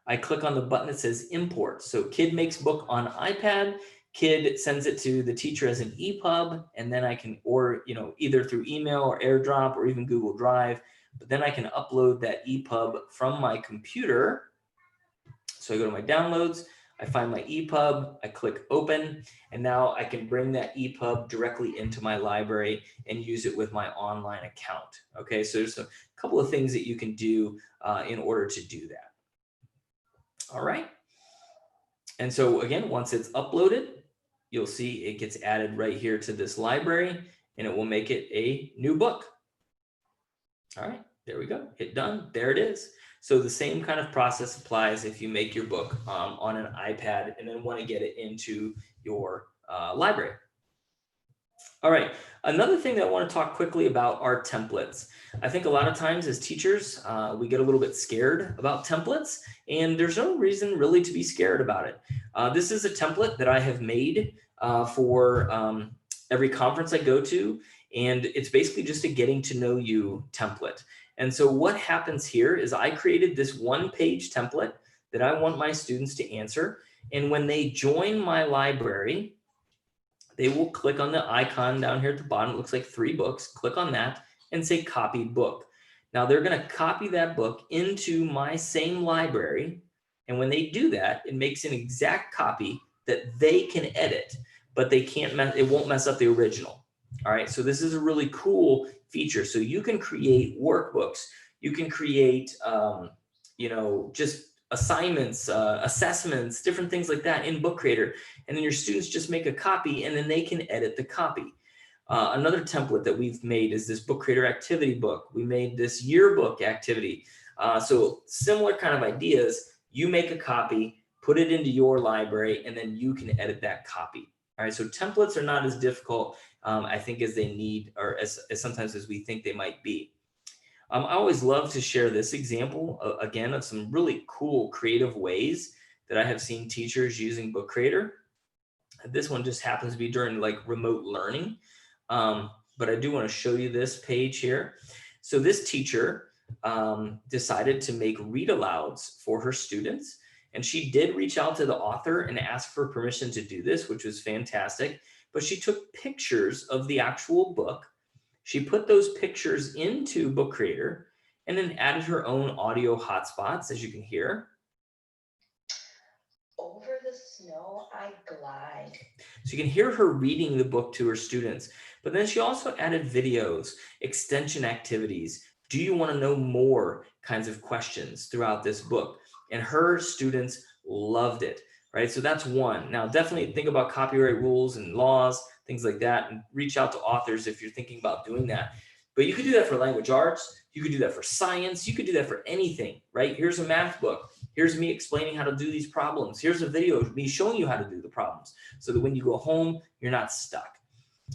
I click on the button that says import. So kid makes book on iPad, kid sends it to the teacher as an EPUB, and then I can, or either through email or AirDrop or even Google Drive, but then I can upload that EPUB from my computer. So I go to my downloads, I find my EPUB, I click open, and now I can bring that EPUB directly into my library and use it with my online account. Okay, so there's a couple of things that you can do in order to do that. All right. And so again, once it's uploaded, you'll see it gets added right here to this library, and it will make it a new book. All right, there we go. Hit done. There it is. So the same kind of process applies if you make your book on an iPad and then want to get it into your library. All right, another thing that I want to talk quickly about are templates. I think a lot of times as teachers, we get a little bit scared about templates, and there's no reason really to be scared about it. This is a template that I have made for every conference I go to, and it's basically just a getting to know you template. And so what happens here is I created this one-page template that I want my students to answer, and when they join my library, they will click on the icon down here at the bottom. It looks like 3 books. Click on that and say copy book. Now they're going to copy that book into my same library. And when they do that, it makes an exact copy that they can edit, but they can't, it won't mess up the original. All right. So this is a really cool feature. So you can create workbooks. You can create, just assignments, assessments, different things like that in Book Creator. And then your students just make a copy and then they can edit the copy. Another template that we've made is this Book Creator activity book. We made this yearbook activity. So similar kind of ideas. You make a copy, put it into your library, and then you can edit that copy. All right, so templates are not as difficult, I think, as they need, or as sometimes as we think they might be. I always love to share this example, again, of some really cool creative ways that I have seen teachers using Book Creator. This one just happens to be during like remote learning, but I do want to show you this page here. So this teacher decided to make read alouds for her students, and she did reach out to the author and ask for permission to do this, which was fantastic. But she took pictures of the actual book. She put those pictures into Book Creator and then added her own audio hotspots, as you can hear. Over the snow I glide. So you can hear her reading the book to her students. But then she also added videos, extension activities. Do you want to know more kinds of questions throughout this book? And her students loved it, right? So that's one. Now, definitely think about copyright rules and laws, things like that, and reach out to authors if you're thinking about doing that. But you could do that for language arts. You could do that for science. You could do that for anything, right? Here's a math book. Here's me explaining how to do these problems. Here's a video of me showing you how to do the problems so that when you go home, you're not stuck.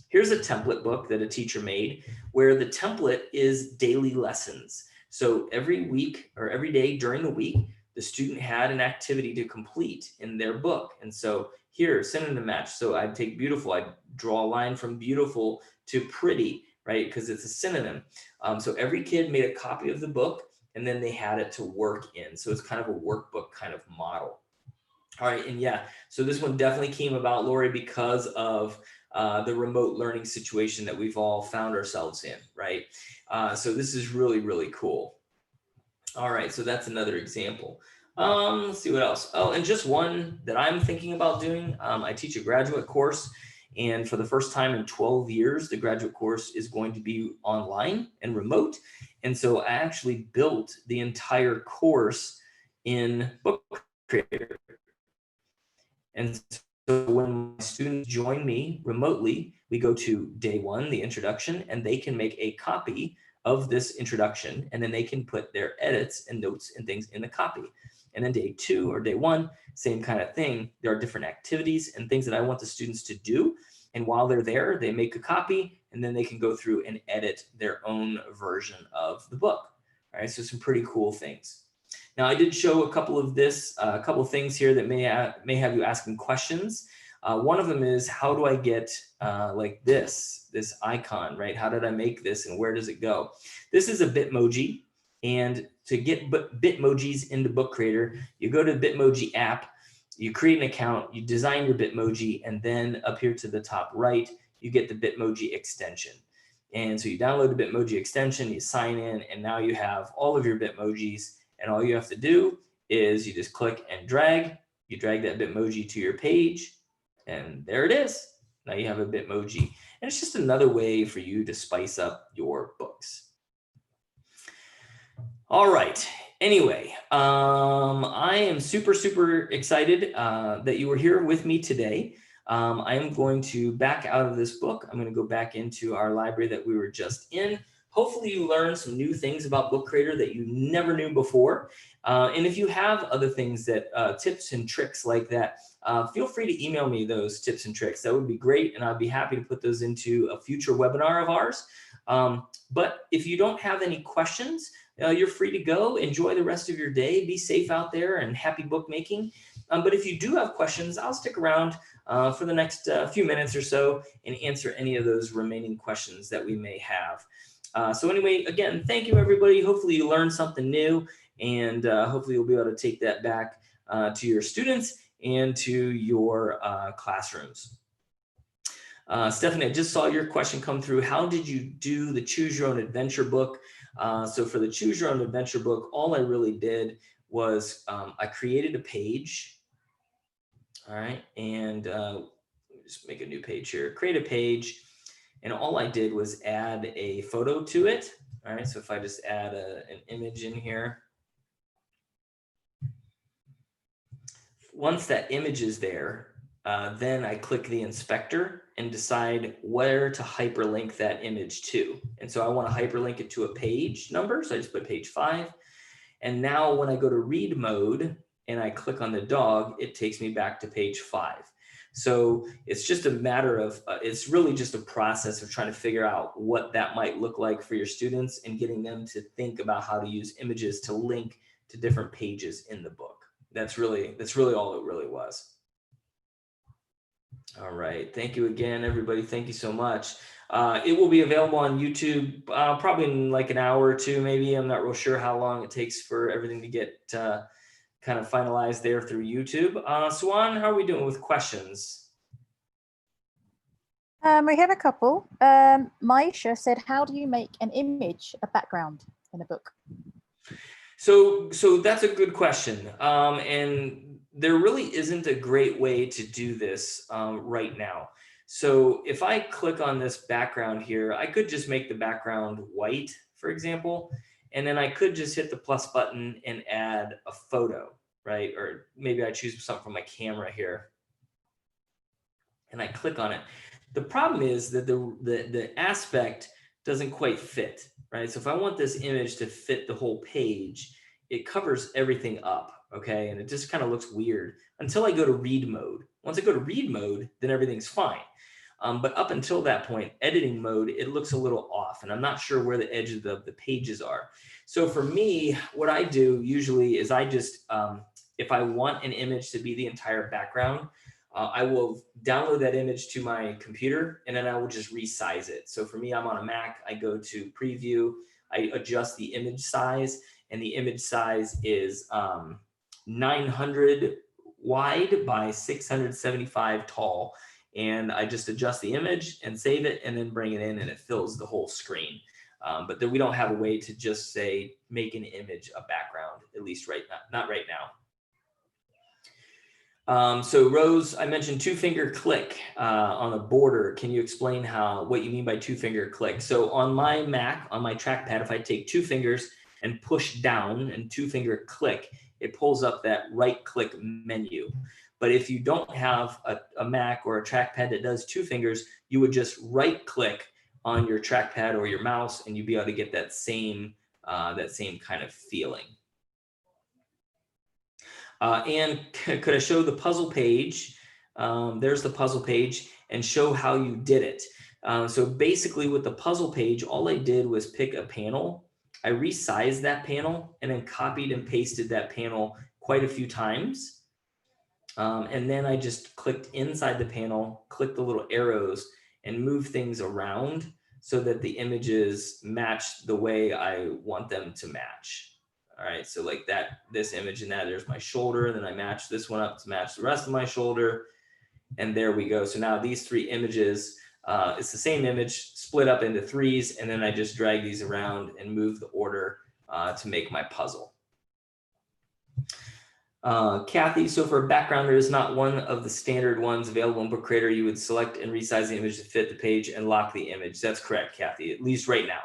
Here's a template book that a teacher made where the template is daily lessons. So every week or every day during the week, the student had an activity to complete in their book. And so here, synonym match. So I'd take beautiful, I'd draw a line from beautiful to pretty, right? Because it's a synonym. So every kid made a copy of the book and then they had it to work in. So it's kind of a workbook kind of model. All right, and yeah, so this one definitely came about, Lori, because of the remote learning situation that we've all found ourselves in, right? So this is really, really cool. All right, so that's another example. Let's see what else. Oh, and just one that I'm thinking about doing. I teach a graduate course, and for the first time in 12 years, the graduate course is going to be online and remote. And so I actually built the entire course in Book Creator. And so when my students join me remotely, we go to day one, the introduction, and they can make a copy of this introduction, and then they can put their edits and notes and things in the copy. And then day two or day one, same kind of thing. There are different activities and things that I want the students to do. And while they're there, they make a copy, and then they can go through and edit their own version of the book. All right, so some pretty cool things. Now, I did show a couple of things here that may have you asking questions. One of them is, how do I get like this icon, right? How did I make this and where does it go? This is a Bitmoji, and to get Bitmojis into Book Creator, you go to the Bitmoji app, you create an account, you design your Bitmoji, and then up here to the top right, you get the Bitmoji extension. And so you download the Bitmoji extension, you sign in, and now you have all of your Bitmojis. And all you have to do is you just click and drag. You drag that Bitmoji to your page, and there it is. Now you have a Bitmoji. And it's just another way for you to spice up your books. All right. Anyway, I am super, super excited that you were here with me today. I am going to back out of this book. I'm going to go back into our library that we were just in. Hopefully you learned some new things about Book Creator that you never knew before. And if you have other things that tips and tricks like that, feel free to email me those tips and tricks. That would be great. And I'd be happy to put those into a future webinar of ours. But if you don't have any questions, you're free to go. Enjoy the rest of your day. Be safe out there and happy bookmaking. But if you do have questions, I'll stick around for the next few minutes or so and answer any of those remaining questions that we may have. So anyway, again, thank you, everybody. Hopefully you learned something new, and hopefully you'll be able to take that back to your students and to your classrooms. Stephanie, I just saw your question come through. How did you do the Choose Your Own Adventure book? So for the Choose Your Own Adventure book, all I really did was I created a page. All right, and just make a new page here. Create a page. And all I did was add a photo to it. All right, so if I just add an image in here. Once that image is there, then I click the inspector and decide where to hyperlink that image to. And so I want to hyperlink it to a page number. So I just put page 5. And now when I go to read mode and I click on the dog, it takes me back to page 5. So it's just a matter of, it's really just a process of trying to figure out what that might look like for your students and getting them to think about how to use images to link to different pages in the book. That's really all it really was. All right. Thank you again, everybody. Thank you so much. It will be available on YouTube probably in like an hour or two, maybe. I'm not real sure how long it takes for everything to get kind of finalized there through YouTube. Swan, how are we doing with questions? We have a couple. Maisha said, how do you make an image a background in a book? So that's a good question. And there really isn't a great way to do this right now. So if I click on this background here, I could just make the background white, for example. And then I could just hit the plus button and add a photo, right? Or maybe I choose something from my camera here. And I click on it. The problem is that the aspect doesn't quite fit, right? So if I want this image to fit the whole page, it covers everything up, okay? And it just kind of looks weird until I go to read mode. Once I go to read mode, then everything's fine. But up until that point, editing mode, it looks a little off, and I'm not sure where the edges of the pages are. So for me, what I do usually is I just, if I want an image to be the entire background, I will download that image to my computer, and then I will just resize it. So for me, I'm on a Mac, I go to preview, I adjust the image size, and the image size is 900 wide by 675 tall. And I just adjust the image and save it and then bring it in, and it fills the whole screen. But we don't have a way to just say, make an image a background, at least not right now. So Rose, I mentioned 2-finger click on a border. Can you explain what you mean by 2-finger click? So on my Mac, on my trackpad, if I take 2 fingers and push down and 2-finger click, it pulls up that right click menu. But if you don't have a Mac or a trackpad that does 2 fingers, you would just right click on your trackpad or your mouse, and you'd be able to get that same kind of feeling. And could I show the puzzle page? There's the puzzle page, and show how you did it. So basically with the puzzle page, all I did was pick a panel. I resized that panel and then copied and pasted that panel quite a few times. And then I just clicked inside the panel, clicked the little arrows, and moved things around so that the images match the way I want them to match. All right, so like this image and there's my shoulder, and then I match this one up to match the rest of my shoulder. And there we go. So now these 3 images, it's the same image split up into 3s, and then I just drag these around and move the order to make my puzzle. Kathy, so for a background, there is not one of the standard ones available in Book Creator. You would select and resize the image to fit the page and lock the image. That's correct, Kathy, at least right now.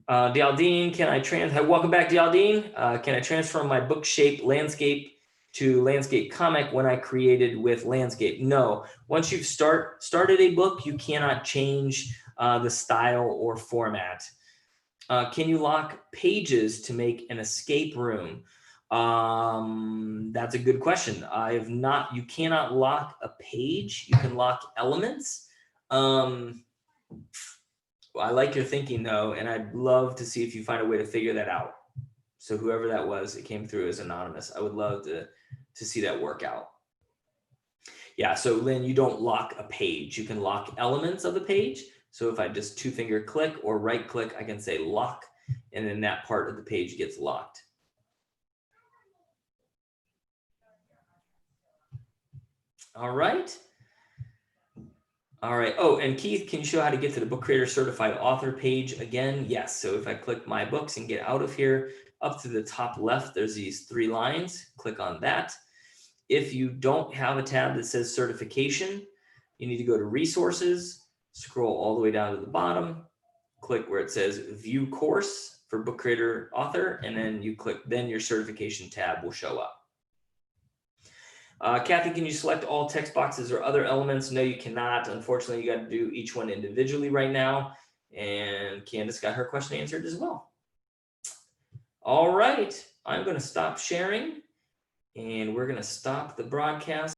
Dialdine, welcome back, Dialdine. Can I transfer my book shape landscape to landscape comic when I created with landscape? No, once you've started a book, you cannot change the style or format. Can you lock pages to make an escape room? That's a good question. You cannot lock a page. You can lock elements. I like your thinking though, and I'd love to see if you find a way to figure that out. So whoever that was, it came through as anonymous. I would love to see that work out. Yeah, so Lynn, you don't lock a page. You can lock elements of the page. So if I just 2-finger click or right click, I can say lock, and then that part of the page gets locked. All right. All right. Oh, and Keith, can you show how to get to the Book Creator Certified Author page again? Yes. So if I click My Books and get out of here, up to the top left, there's these 3 lines. Click on that. If you don't have a tab that says Certification, you need to go to Resources, scroll all the way down to the bottom, click where it says View Course for Book Creator Author, and then you click, then your certification tab will show up. Kathy, can you select all text boxes or other elements? No, you cannot. Unfortunately, you got to do each one individually right now. And Candace got her question answered as well. All right, I'm going to stop sharing, and we're going to stop the broadcast.